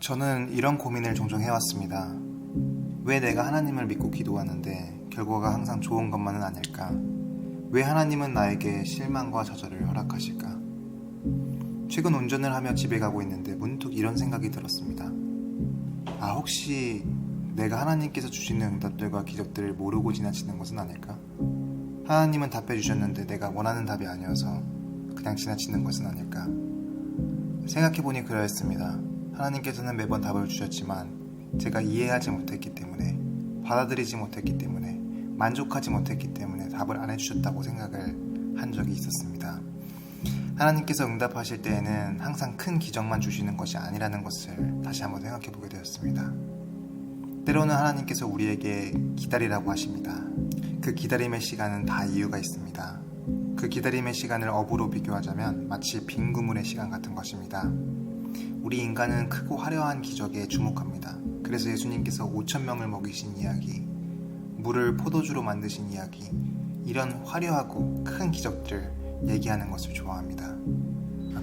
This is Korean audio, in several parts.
저는 이런 고민을 종종 해왔습니다. 왜 내가 하나님을 믿고 기도하는데 결과가 항상 좋은 것만은 아닐까? 왜 하나님은 나에게 실망과 좌절을 허락하실까? 최근 운전을 하며 집에 가고 있는데 문득 이런 생각이 들었습니다. 혹시 내가 하나님께서 주시는 응답들과 기적들을 모르고 지나치는 것은 아닐까? 하나님은 답해 주셨는데 내가 원하는 답이 아니어서 그냥 지나치는 것은 아닐까? 생각해보니 그러했습니다. 하나님께서는 매번 답을 주셨지만 제가 이해하지 못했기 때문에, 받아들이지 못했기 때문에, 만족하지 못했기 때문에 답을 안 해주셨다고 생각을 한 적이 있었습니다. 하나님께서 응답하실 때에는 항상 큰 기적만 주시는 것이 아니라는 것을 다시 한번 생각해보게 되었습니다. 때로는 하나님께서 우리에게 기다리라고 하십니다. 그 기다림의 시간은 다 이유가 있습니다. 그 기다림의 시간을 업으로 비교하자면 마치 빈 구물의 시간 같은 것입니다. 우리 인간은 크고 화려한 기적에 주목합니다. 그래서 예수님께서 5,000명을 먹이신 이야기, 물을 포도주로 만드신 이야기, 이런 화려하고 큰 기적들을 얘기하는 것을 좋아합니다.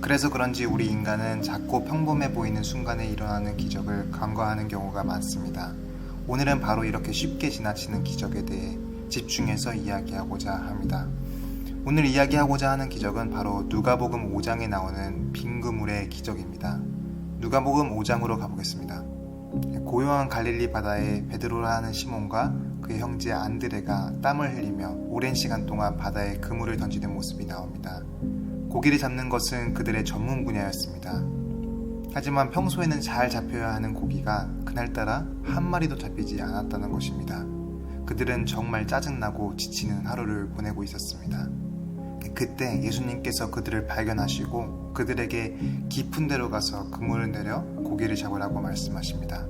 그래서 그런지 우리 인간은 작고 평범해 보이는 순간에 일어나는 기적을 간과하는 경우가 많습니다. 오늘은 바로 이렇게 쉽게 지나치는 기적에 대해 집중해서 이야기하고자 합니다. 오늘 이야기하고자 하는 기적은 바로 누가복음 5장에 나오는 빈 그물의 기적입니다. 누가복음 5장으로 가보겠습니다. 고요한 갈릴리 바다에 베드로라 하는 시몬과 그의 형제 안드레가 땀을 흘리며 오랜 시간 동안 바다에 그물을 던지는 모습이 나옵니다. 고기를 잡는 것은 그들의 전문 분야였습니다. 하지만 평소에는 잘 잡혀야 하는 고기가 그날따라 한 마리도 잡히지 않았다는 것입니다. 그들은 정말 짜증나고 지치는 하루를 보내고 있었습니다. 그때 예수님께서 그들을 발견하시고 그들에게 깊은 데로 가서 그물을 내려 고기를 잡으라고 말씀하십니다.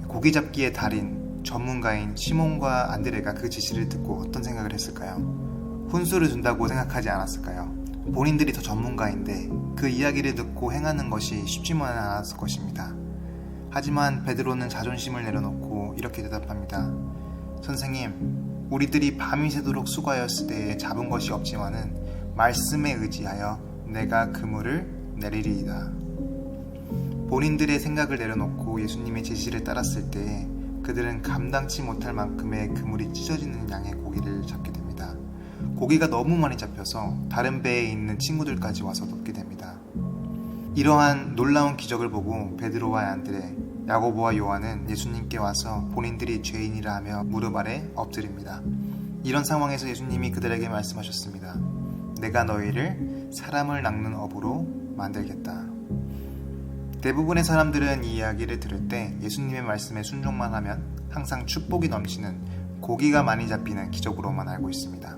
고기 잡기의 달인, 전문가인 시몬과 안드레가 그 지시를 듣고 어떤 생각을 했을까요? 훈수를 준다고 생각하지 않았을까요? 본인들이 더 전문가인데 그 이야기를 듣고 행하는 것이 쉽지만은 않았을 것입니다. 하지만 베드로는 자존심을 내려놓고 이렇게 대답합니다. 선생님, 우리들이 밤이 새도록 수고하였을 때에 잡은 것이 없지만은 말씀에 의지하여 내가 그물을 내리리이다. 본인들의 생각을 내려놓고 예수님의 제시를 따랐을 때 그들은 감당치 못할 만큼의 그물이 찢어지는 양의 고기를 잡게 됩니다. 고기가 너무 많이 잡혀서 다른 배에 있는 친구들까지 와서 돕게 됩니다. 이러한 놀라운 기적을 보고 베드로와 안드레, 야고보와 요한은 예수님께 와서 본인들이 죄인이라 하며 무릎 아래 엎드립니다. 이런 상황에서 예수님이 그들에게 말씀하셨습니다. 내가 너희를 사람을 낚는 어부로 만들겠다. 대부분의 사람들은 이 이야기를 들을 때 예수님의 말씀에 순종만 하면 항상 축복이 넘치는 고기가 많이 잡히는 기적으로만 알고 있습니다.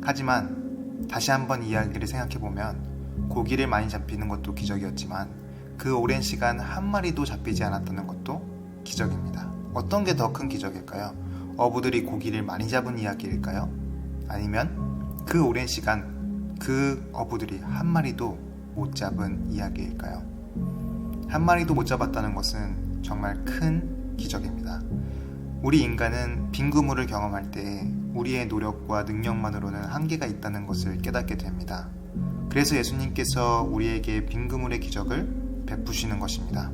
하지만 다시 한번 이야기를 생각해보면 고기를 많이 잡히는 것도 기적이었지만 그 오랜 시간 한 마리도 잡히지 않았다는 것도 기적입니다. 어떤 게 더 큰 기적일까요? 어부들이 고기를 많이 잡은 이야기일까요? 아니면 그 오랜 시간 그 어부들이 한 마리도 못 잡은 이야기일까요? 한 마리도 못 잡았다는 것은 정말 큰 기적입니다. 우리 인간은 빈 그물을 경험할 때 우리의 노력과 능력만으로는 한계가 있다는 것을 깨닫게 됩니다. 그래서 예수님께서 우리에게 빈 그물의 기적을 베푸시는 것입니다.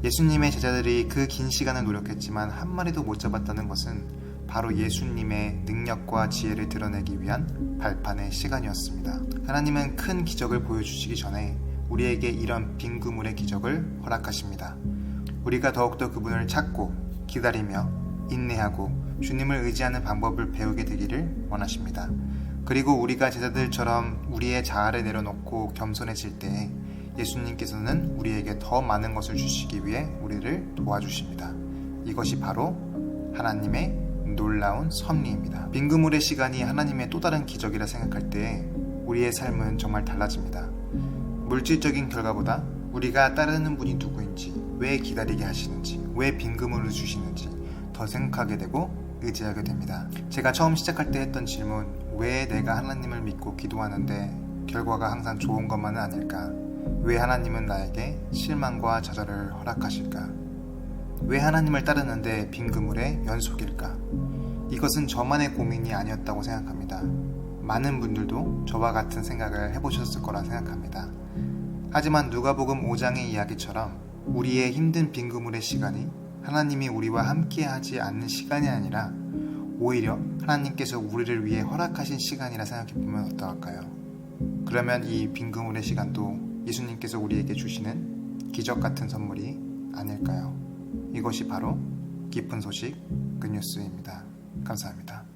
예수님의 제자들이 그 긴 시간을 노력했지만 한 마리도 못 잡았다는 것은 바로 예수님의 능력과 지혜를 드러내기 위한 발판의 시간이었습니다. 하나님은 큰 기적을 보여주시기 전에 우리에게 이런 빈 그물의 기적을 허락하십니다. 우리가 더욱더 그분을 찾고 기다리며 인내하고 주님을 의지하는 방법을 배우게 되기를 원하십니다. 그리고 우리가 제자들처럼 우리의 자아를 내려놓고 겸손해질 때 예수님께서는 우리에게 더 많은 것을 주시기 위해 우리를 도와주십니다. 이것이 바로 하나님의 놀라운 섭리입니다. 빈 그물의 시간이 하나님의 또 다른 기적이라 생각할 때 우리의 삶은 정말 달라집니다. 물질적인 결과보다 우리가 따르는 분이 누구인지, 왜 기다리게 하시는지, 왜 빈 그물을 주시는지 더 생각하게 되고 의지하게 됩니다. 제가 처음 시작할 때 했던 질문, 왜 내가 하나님을 믿고 기도하는데 결과가 항상 좋은 것만은 아닐까? 왜 하나님은 나에게 실망과 좌절을 허락하실까? 왜 하나님을 따르는데 빈 그물의 연속일까? 이것은 저만의 고민이 아니었다고 생각합니다. 많은 분들도 저와 같은 생각을 해보셨을 거라 생각합니다. 하지만 누가복음 5장의 이야기처럼 우리의 힘든 빈 그물의 시간이 하나님이 우리와 함께 하지 않는 시간이 아니라 오히려 하나님께서 우리를 위해 허락하신 시간이라 생각해보면 어떠할까요? 그러면 이 빈 그물의 시간도 예수님께서 우리에게 주시는 기적 같은 선물이 아닐까요? 이것이 바로 기쁜 소식 굿뉴스입니다. 감사합니다.